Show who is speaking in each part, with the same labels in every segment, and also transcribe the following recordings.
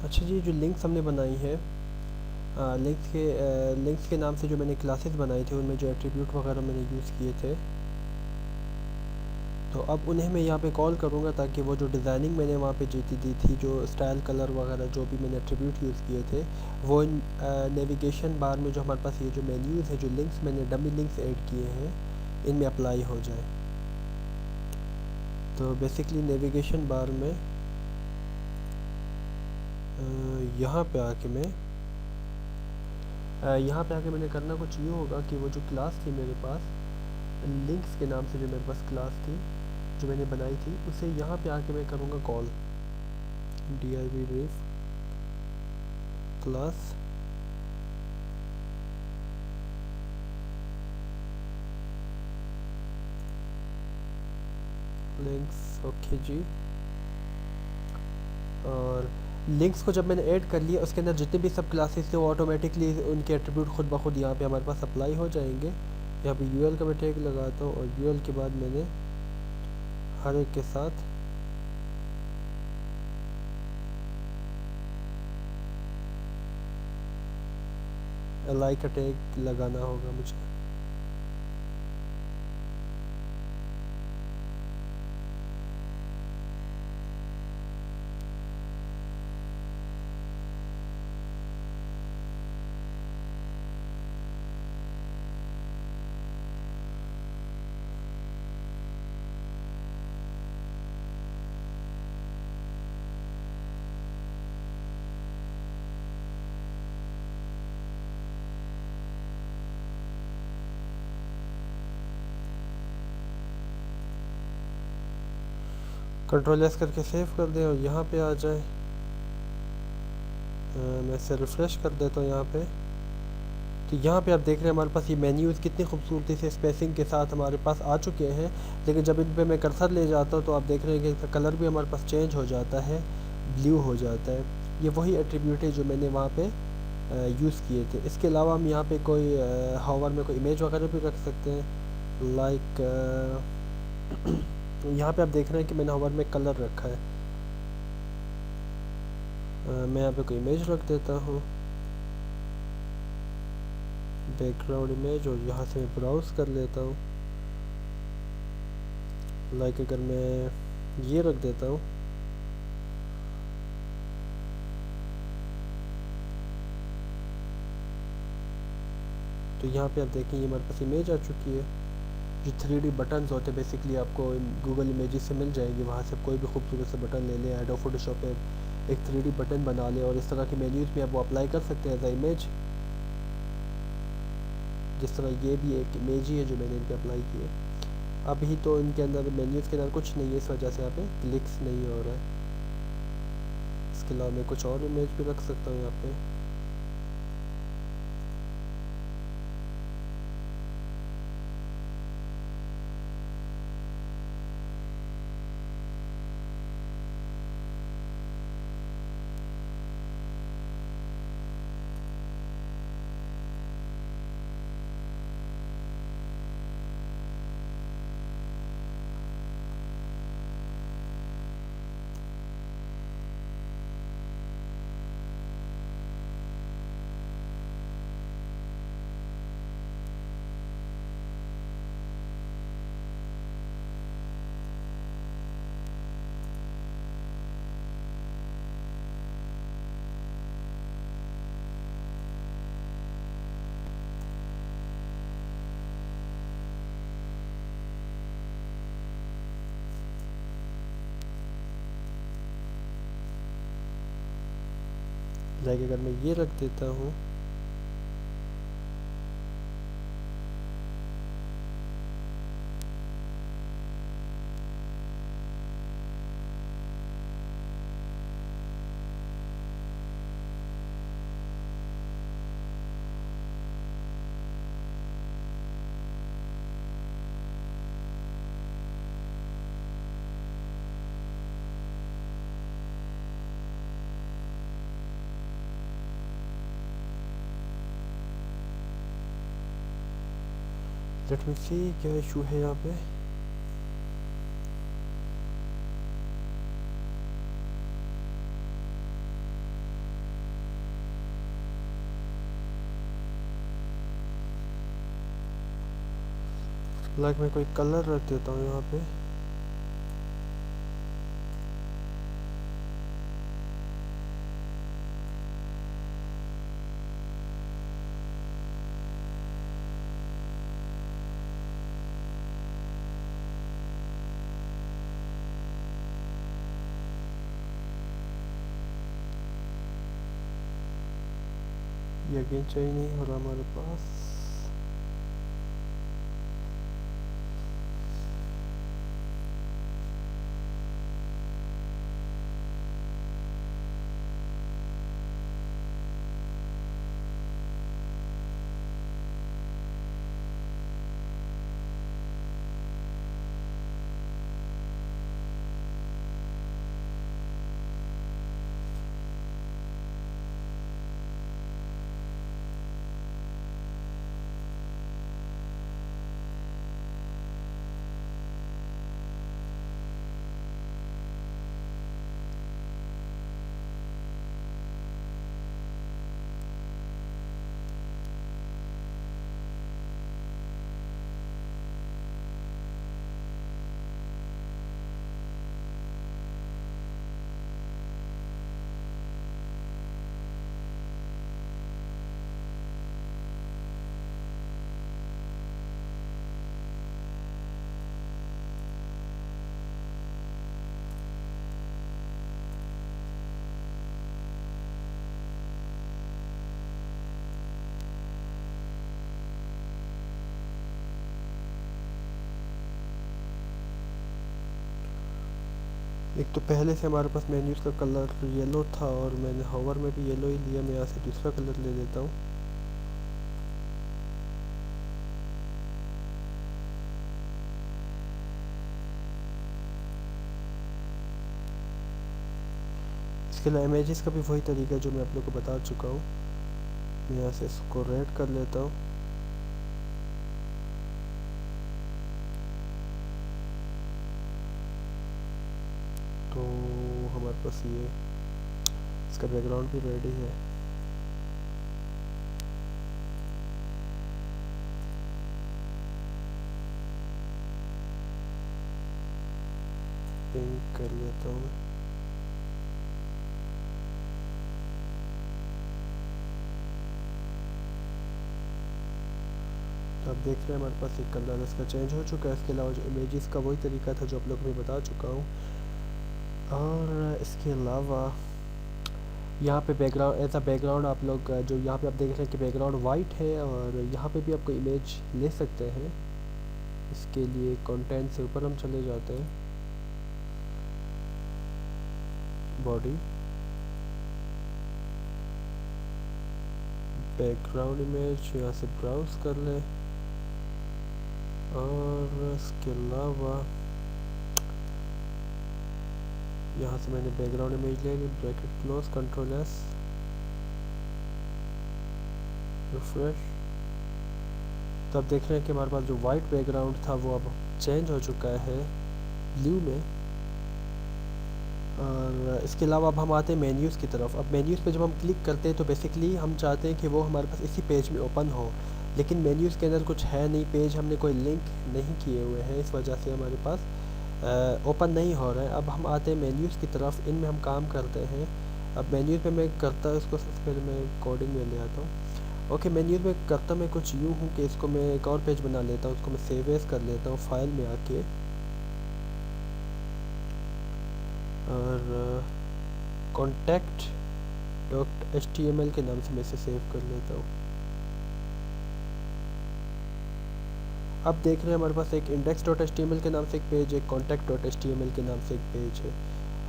Speaker 1: अच्छा जी, जो लिंक्स हमने बनाई है, लिंक्स के नाम से जो मैंने क्लासेस बनाई थी उनमें जो एट्रीब्यूट वगैरह मैंने यूज़ किए थे, तो अब उन्हें मैं यहाँ पे कॉल करूँगा ताकि वो जो डिज़ाइनिंग मैंने वहाँ पे दी थी, जो स्टाइल कलर वगैरह जो भी मैंने एट्रीब्यूट यूज़ किए थे, वो नेविगेशन बार में जो हमारे पास ये जो मेन्यूज़ है, जो लिंक्स मैंने डमी लिंक्स ऐड किए हैं, इनमें अप्लाई हो जाए। तो बेसिकली नेविगेशन बार में यहाँ पे आके मैंने करना कुछ ये होगा कि वो जो क्लास थी मेरे पास, लिंक्स के नाम से जो मेरे पास क्लास थी जो मैंने बनाई थी, उसे यहाँ पे आके मैं करूँगा call div ref class links. Okay जी, और लिंक्स को जब मैंने ऐड कर लिया, उसके अंदर जितने भी सब क्लासेस थे वो ऑटोमेटिकली उनके एट्रीब्यूट खुद ब खुद यहाँ पे हमारे पास अप्लाई हो जाएंगे। यहाँ पे यूएल का मैं टैग लगाता हूँ, और यूएल के बाद मैंने हर एक के साथ अलाई का टैग लगाना होगा मुझे। कंट्रोल एस करके सेव कर दें और यहाँ पे आ जाए। मैं इसे रिफ़्रेश कर देता हूँ यहाँ पे। तो यहाँ पे आप देख रहे हैं हमारे पास ये मेन्यूज़ कितनी खूबसूरती से स्पेसिंग के साथ हमारे पास आ चुके हैं। लेकिन जब इन पे मैं कर्सर ले जाता हूँ तो आप देख रहे हैं कि इसका कलर भी हमारे पास चेंज हो जाता है, ब्लू हो जाता है। ये वही एट्रीब्यूट है जो मैंने वहाँ पे यूज़ किए थे। इसके अलावा हम यहाँ पे कोई हावर में कोई इमेज वगैरह भी रख सकते हैं, लाइक यहाँ पे आप देख रहे हैं कि मैंने हावर में कलर रखा है। मैं यहाँ पे कोई इमेज रख देता हूँ, बैकग्राउंड इमेज, और यहाँ से मैं ब्राउज़ कर लेता हूँ। लाइक अगर मैं ये रख देता हूँ, तो यहाँ पे आप देखें ये हमारे पास इमेज आ चुकी है। जो 3D बटन्स होते हैं बेसिकली आपको गूगल इमेजेस से मिल जाएंगे, वहाँ से कोई भी खूबसूरत से बटन ले लें, एडोब फोटोशॉप पे एक 3D बटन बना लें और इस तरह की मेन्यूज़ में आप वो अप्लाई कर सकते हैं एज अ इमेज। जिस तरह ये भी एक इमेज ही है जो मैंने इन पर अप्लाई की है। अभी तो इनके अंदर मेन्यूज़ के अंदर कुछ नहीं है, इस वजह से यहाँ पे क्लिक्स नहीं हो रहा है। इसके अलावा मैं कुछ और इमेज भी रख सकता हूँ यहाँ पे। लाइक अगर मैं ये रख देता हूँ, लेट मी सी क्या इशू है यहाँ पे। लाइक मैं कोई कलर रख देता हूँ यहाँ पे। ये अगेन चाहिए नहीं हो रहा हमारे पास। एक तो पहले से हमारे पास मेन्यूज़ का कलर येलो था और मैंने होवर में भी येलो ही लिया। मैं यहाँ से दूसरा कलर ले लेता हूँ। इसके अलावा इमेजेस का भी वही तरीका है जो मैं आप लोग को बता चुका हूँ। मैं यहाँ से इसको रेड कर लेता हूँ। तो हमारे पास ये इसका बैकग्राउंड भी रेडी है। पिंक कर लेता हूँ। तो आप देख रहे हैं हमारे पास एक कलर इसका चेंज हो चुका है। इसके अलावा जो इमेजेस का वही तरीका था जो आप लोग को मैं बता चुका हूँ। और इसके अलावा यहाँ पे बैकग्राउंड ऐसा बैकग्राउंड आप लोग जो यहाँ पे आप देख रहे हैं कि बैकग्राउंड वाइट है और यहाँ पे भी आपको इमेज ले सकते हैं। इसके लिए कंटेंट से ऊपर हम चले जाते हैं, बॉडी, बैकग्राउंड इमेज, यहाँ से ब्राउज कर लें। और इसके अलावा यहाँ से मैंने बैकग्राउंड इमेज ले ली, bracket close, control S, refresh. तो आप देख रहे हैं कि हमारे पास जो वाइट बैकग्राउंड था वो अब चेंज हो चुका है ब्लू में। और इसके अलावा अब हम आते हैं मेन्यूज़ की तरफ। अब मेन्यूज़ पे जब हम क्लिक करते हैं तो बेसिकली हम चाहते हैं कि वो हमारे पास इसी पेज में ओपन हो, लेकिन मेन्यूज़ के अंदर कुछ है नहीं, पेज हमने कोई लिंक नहीं किए हुए हैं, इस वजह से हमारे पास ओपन नहीं हो रहा है। अब हम आते हैं मेन्यूज़ की तरफ, इनमें हम काम करते हैं। अब मेन्यूज़ पे मैं करता हूँ इसको, सबसे पहले मैं कोडिंग में ले आता हूँ। ओके, मेन्यूज़ में करता मैं कुछ यूँ हूँ कि इसको मैं एक और पेज बना लेता हूँ, उसको मैं सेव एज कर लेता हूँ फाइल में आके, और कॉन्टैक्ट डॉट HTML के नाम से मैं इसे सेव कर लेता हूँ। अब देख रहे हैं हमारे पास एक index.html के नाम से एक पेज है, contact.html के नाम से एक पेज है।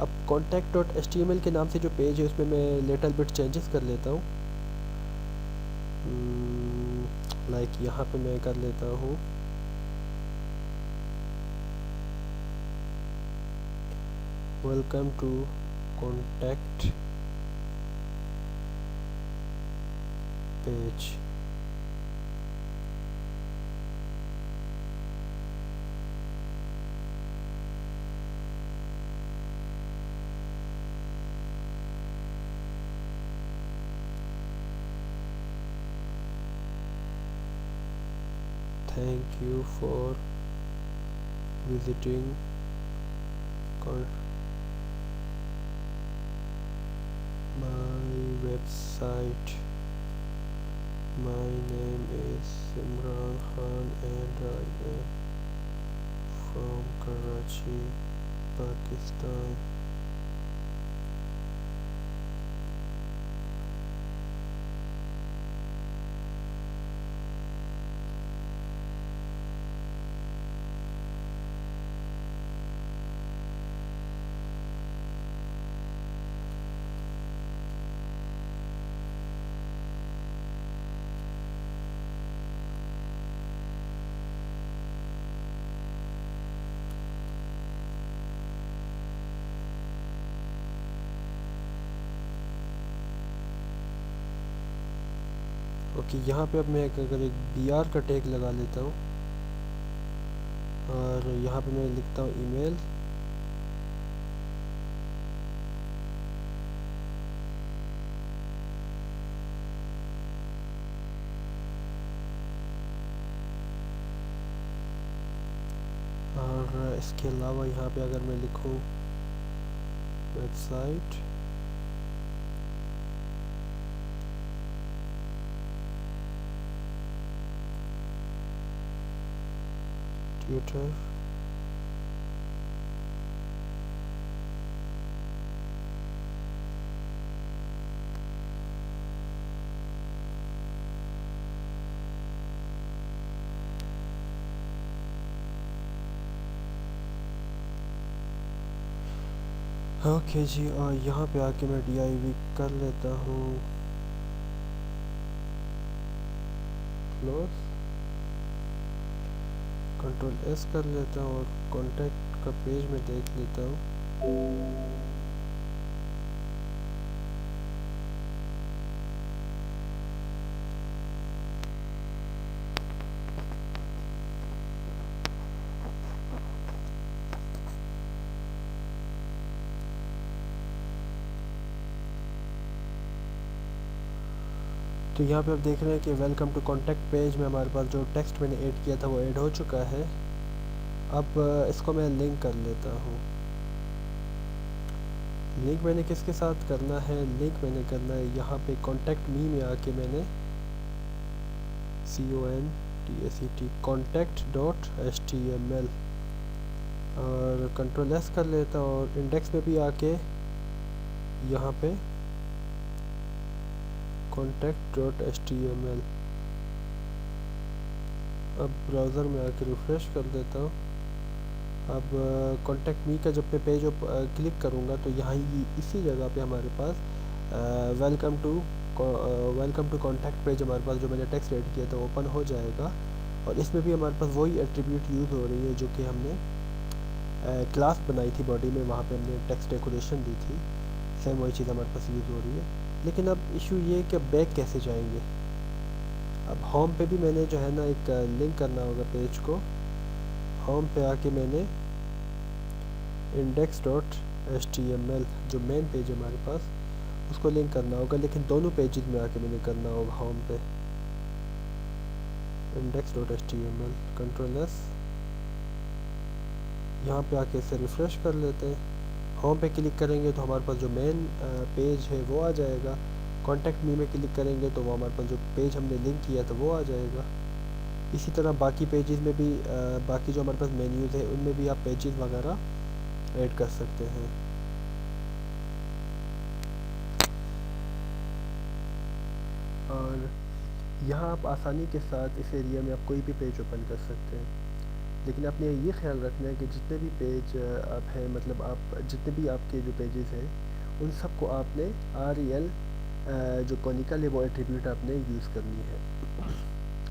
Speaker 1: अब contact.html के नाम से जो पेज है उसमें मैं लिटिल बिट चेंजेस कर लेता हूँ। लाइक यहाँ पे मैं कर लेता हूँ welcome to contact page. Thank you for visiting my website. My name is Imran Khan and I am from Karachi, Pakistan. Okay, यहाँ पे अब मैं अगर एक BR का टैग लगा लेता हूँ और यहाँ पे मैं लिखता हूँ ईमेल, और इसके अलावा यहाँ पे अगर मैं लिखूँ वेबसाइट, ट्विटर, ओके जी, और यहाँ पे आके मैं DIV कर लेता हूँ क्लोज, Ctrl+S कर लेता हूँ और कॉन्टैक्ट का पेज में देख लेता हूँ। तो यहाँ पे आप देख रहे हैं कि वेलकम टू कॉन्टैक्ट पेज में हमारे पास जो टेक्स्ट मैंने ऐड किया था वो ऐड हो चुका है। अब इसको मैं लिंक कर लेता हूँ। लिंक मैंने किसके साथ करना है? लिंक मैंने करना है यहाँ पे कॉन्टैक्ट मी में आके मैंने contact.html और Ctrl+S कर लेता हूँ और इंडेक्स में भी आके यहाँ पे contact.html। अब ब्राउज़र में आके रिफ़्रेश कर देता हूँ। अब कॉन्टैक्ट मी का जब मैं पेज क्लिक करूँगा तो यहाँ इसी जगह पे हमारे पास वेलकम टू कॉन्टैक्ट पेज हमारे पास जो मैंने टेक्स्ट ऐड किया था ओपन हो जाएगा और इसमें भी हमारे पास वही एट्रीब्यूट यूज़ हो रही है जो कि हमने क्लास बनाई थी बॉडी में, वहाँ पे हमने टेक्स्ट डेकोरेशन दी थी। सेम वही चीज़ हमारे पास यूज़ हो रही है। लेकिन अब इशू ये है कि बैक कैसे जाएंगे। अब होम पे भी मैंने जो है ना एक लिंक करना होगा पेज को। होम पे आके मैंने index.html जो मेन पेज है हमारे पास उसको लिंक करना होगा, लेकिन दोनों पेजेस में आके मैंने करना होगा। होम पे index.html, Ctrl+S, यहाँ पे आके इसे रिफ़्रेश कर लेते हैं। होम पे क्लिक करेंगे तो हमारे पास जो मेन पेज है वो आ जाएगा। कॉन्टैक्ट मी में क्लिक करेंगे तो वो हमारे पास जो पेज हमने लिंक किया था वो आ जाएगा। इसी तरह बाकी पेजेस में भी बाकी जो हमारे पास मेन्यूज़ है उनमें भी आप पेजेस वगैरह ऐड कर सकते हैं। और यहाँ आप आसानी के साथ इस एरिया में आप कोई भी पेज ओपन कर सकते हैं, लेकिन आपने ये ख्याल रखना है कि जितने भी पेज आप हैं, मतलब आप जितने भी आपके जो पेजेस हैं उन सब को आपने REL जो कॉनिकल है वो एट्रीब्यूट आपने यूज़ करनी है।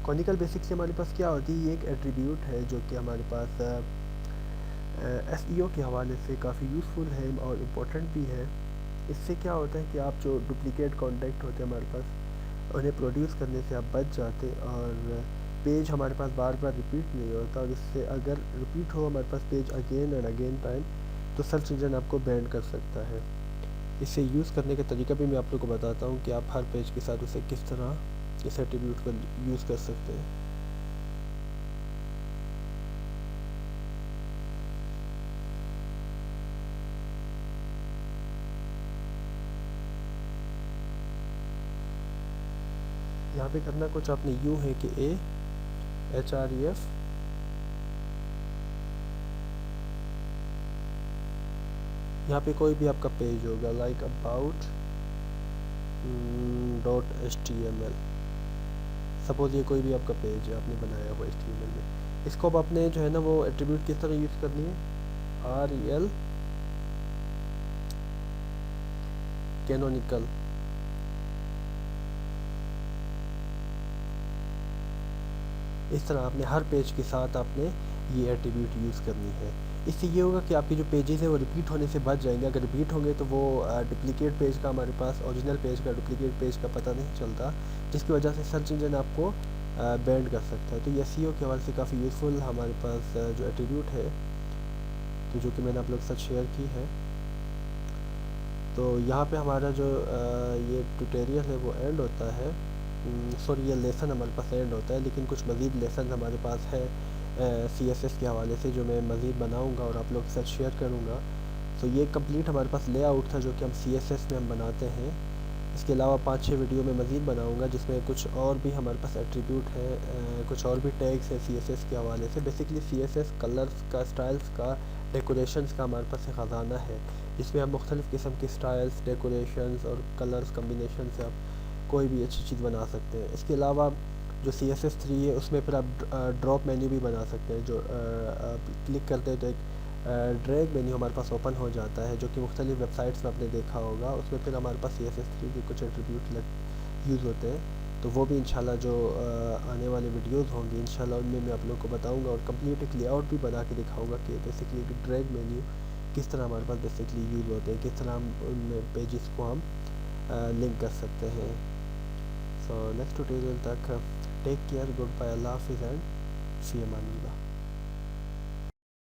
Speaker 1: कॉनिकल बेसिक्स हमारे पास क्या होती है, ये एक एट्रीब्यूट है जो कि हमारे पास SEO के हवाले से काफ़ी यूज़फुल है और इम्पोर्टेंट भी है। इससे क्या होता है कि आप जो डुप्लिकेट कॉन्टैक्ट होते हैं हमारे पास उन्हें प्रोड्यूस करने से आप बच जाते और पेज हमारे पास बार बार रिपीट नहीं होता। और इससे अगर रिपीट हो हमारे पास page again and again time तो सर्च इंजन आपको बैन कर सकता है। इसे यूज़ करने का तरीका भी मैं आप लोगों को बताता हूँ कि आप हर पेज के साथ उसे किस तरह इस एट्रीब्यूट को यूज़ कर सकते हैं। यहाँ पे करना कुछ आपने यूँ है कि AHREF यहाँ पे कोई भी आपका पेज होगा लाइक अबाउट .html। सपोज़ ये कोई भी आपका पेज है आपने बनाया हुआ HTML में, इसको अब आपने जो है ना वो एट्रीब्यूट किस तरह यूज़ करनी है, REL कैनोनिकल। इस तरह आपने हर पेज के साथ आपने ये एट्रीब्यूट यूज़ करनी है। इससे ये होगा कि आपके जो पेजेस हैं वो रिपीट होने से बच जाएंगे। अगर रिपीट होंगे तो वो डुप्लिकेट पेज का हमारे पास ओरिजिनल पेज का डुप्लिकेट पेज का पता नहीं चलता, जिसकी वजह से सर्च इंजन आपको बैंड कर सकता है। तो ये SEO के हवाले से काफ़ी यूज़फुल हमारे पास जो एट्रीब्यूट है, तो जो कि मैंने आप लोग के साथ शेयर की है। तो यहाँ पे हमारा जो ये ट्यूटोरियल है वो एंड होता है, सॉरी ये लेसन हमारे पास एंड होता है, लेकिन कुछ मज़ीद लेसन हमारे पास है CSS के हवाले से जो मैं मज़ीद बनाऊँगा और आप लोग के साथ शेयर करूँगा। तो ये कंप्लीट हमारे पास लेआउट था जो कि हम CSS में हम बनाते हैं। इसके अलावा 5-6 वीडियो में मज़ीद बनाऊँगा जिसमें कुछ और भी हमारे पास एट्रीब्यूट है, कुछ और भी टैग्स है CSS के हवाले से। बेसिकली CSS कलर्स का, स्टाइल्स का, डेकोरेशंस का हमारे पास ख़जाना है, जिसमें हम मुख्तलिफ़ किस्म के स्टाइल्स, डेकोरेशंस और कलर्स कम्बिनेशन से आप कोई भी अच्छी चीज़ बना सकते हैं। इसके अलावा जो CSS 3 है उसमें फिर आप ड्रॉप मेन्यू भी बना सकते हैं, जो क्लिक करते हैं तो एक ड्रैग मेन्यू हमारे पास ओपन हो जाता है, जो कि मुख्तलिफ़ वेबसाइट्स में आपने देखा होगा। उसमें फिर हमारे पास CSS 3 के कुछ एट्रीब्यूट यूज़ होते हैं। तो वो भी इंशाल्लाह जो आने वाले वीडियोस होंगे इंशाल्लाह उनमें मैं आप लोगों को बताऊंगा और कंप्लीट एक लेआउट भी बना के दिखाऊंगा कि बेसिकली ड्रैग मेन्यू किस तरह हमारे पास बेसिकली यूज़ होते हैं, किस तरह हम उन पेजेस को हम लिंक कर सकते हैं। सो नेक्स्ट ट्यूटोरियल तक टेक केयर, गुड बाय, अल्लाह हाफिज़ एंड फ़ी अमानिल्लाह।